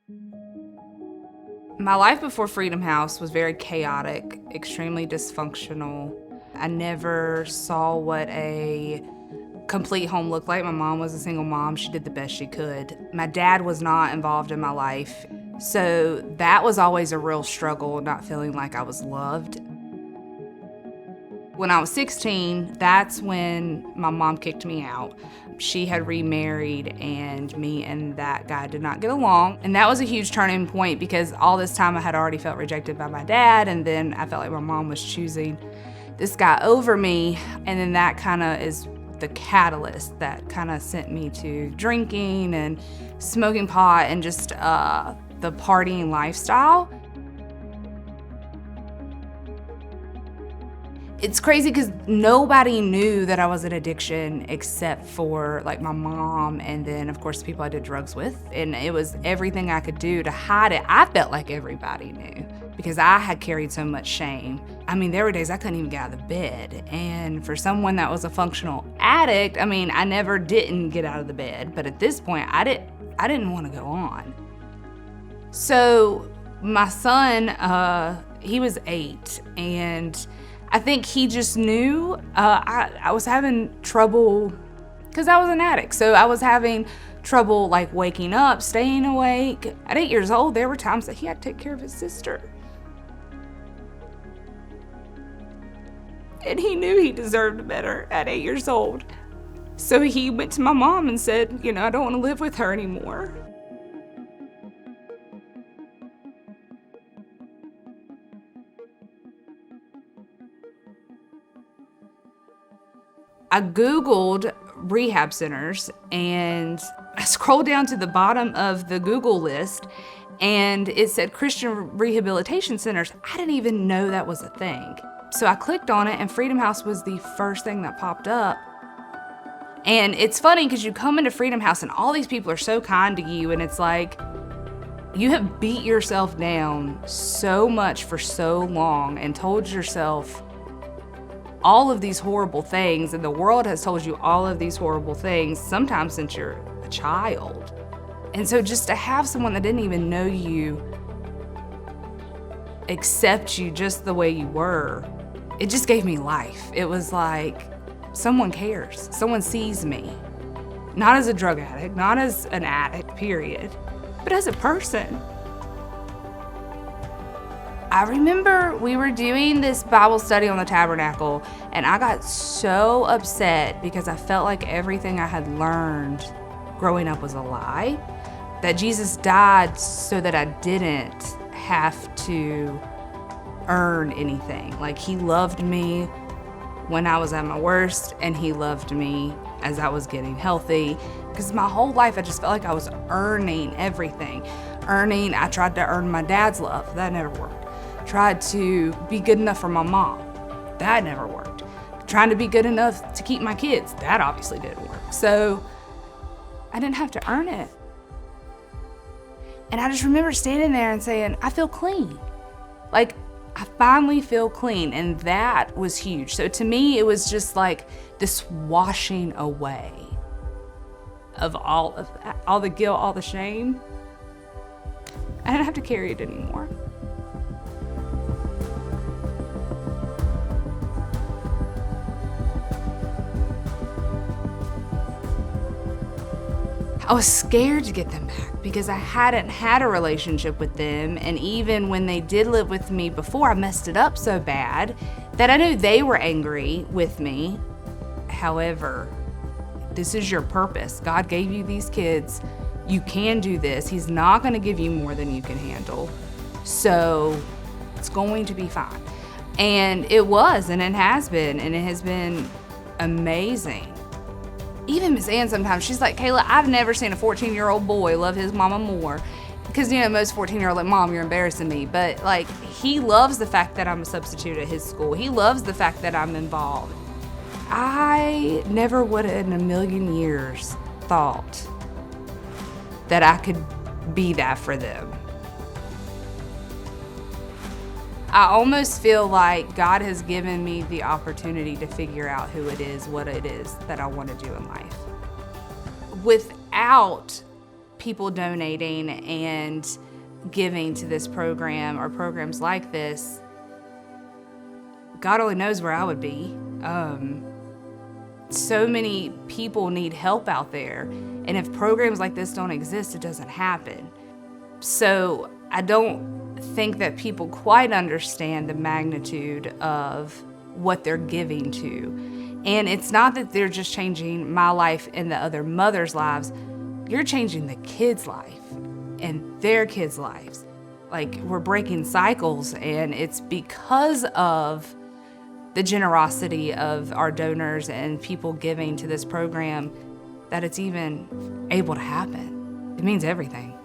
My life before Freedom House was very chaotic, extremely dysfunctional. I never saw what a complete home looked like. My mom was a single mom. She did the best she could. My dad was not involved in my life. So that was always a real struggle, not feeling like I was loved. When I was 16, that's when my mom kicked me out. She had remarried and me and that guy did not get along. And that was a huge turning point because all this time I had already felt rejected by my dad, and then I felt like my mom was choosing this guy over me. And then that kind of is the catalyst that kind of sent me to drinking and smoking pot and just the partying lifestyle. It's crazy because nobody knew that I was an addiction except for like my mom and then of course the people I did drugs with. And it was everything I could do to hide it. I felt like everybody knew because I had carried so much shame. I mean, there were days I couldn't even get out of the bed. And for someone that was a functional addict, I mean, I never didn't get out of the bed. But at this point, I didn't want to go on. So my son, he was 8, and I think he just knew I was having trouble because I was an addict. So I was having trouble like waking up, staying awake. At 8 years old, there were times that he had to take care of his sister. And he knew he deserved better at 8 years old. So he went to my mom and said, I don't want to live with her anymore. I Googled rehab centers and I scrolled down to the bottom of the Google list and it said Christian rehabilitation centers. I didn't even know that was a thing. So I clicked on it and Freedom House was the first thing that popped up. And it's funny because you come into Freedom House and all these people are so kind to you, and it's like you have beat yourself down so much for so long and told yourself all of these horrible things, and the world has told you all of these horrible things, sometimes since you're a child. And so just to have someone that didn't even know you accept you just the way you were, it just gave me life. It was like, someone cares, someone sees me. Not as a drug addict, not as an addict, period, but as a person. I remember we were doing this Bible study on the Tabernacle, and I got so upset because I felt like everything I had learned growing up was a lie, that Jesus died so that I didn't have to earn anything. Like, he loved me when I was at my worst, and he loved me as I was getting healthy. Because my whole life, I just felt like I was earning everything. I tried to earn my dad's love. That never worked. Tried to be good enough for my mom. That never worked. Trying to be good enough to keep my kids. That obviously didn't work. So I didn't have to earn it. And I just remember standing there and saying, I feel clean. Like, I finally feel clean, and that was huge. So to me, it was just like this washing away of all of that, all the guilt, all the shame. I didn't have to carry it anymore. I was scared to get them back because I hadn't had a relationship with them, and even when they did live with me before, I messed it up so bad that I knew they were angry with me. However, this is your purpose. God gave you these kids. You can do this. He's not going to give you more than you can handle. So it's going to be fine. And it was, and it has been, and it has been amazing. Even Miss Ann sometimes, she's like, Kayla, I've never seen a 14-year-old boy love his mama more. Because, most 14-year-olds like, Mom, you're embarrassing me. But, like, he loves the fact that I'm a substitute at his school. He loves the fact that I'm involved. I never would have in a million years thought that I could be that for them. I almost feel like God has given me the opportunity to figure out who it is, what it is that I want to do in life. Without people donating and giving to this program or programs like this, God only knows where I would be. So many people need help out there, and if programs like this don't exist, it doesn't happen. So I don't think that people quite understand the magnitude of what they're giving to. And it's not that they're just changing my life and the other mothers' lives. You're changing the kids' life and their kids' lives. Like, we're breaking cycles, and it's because of the generosity of our donors and people giving to this program that it's even able to happen. It means everything.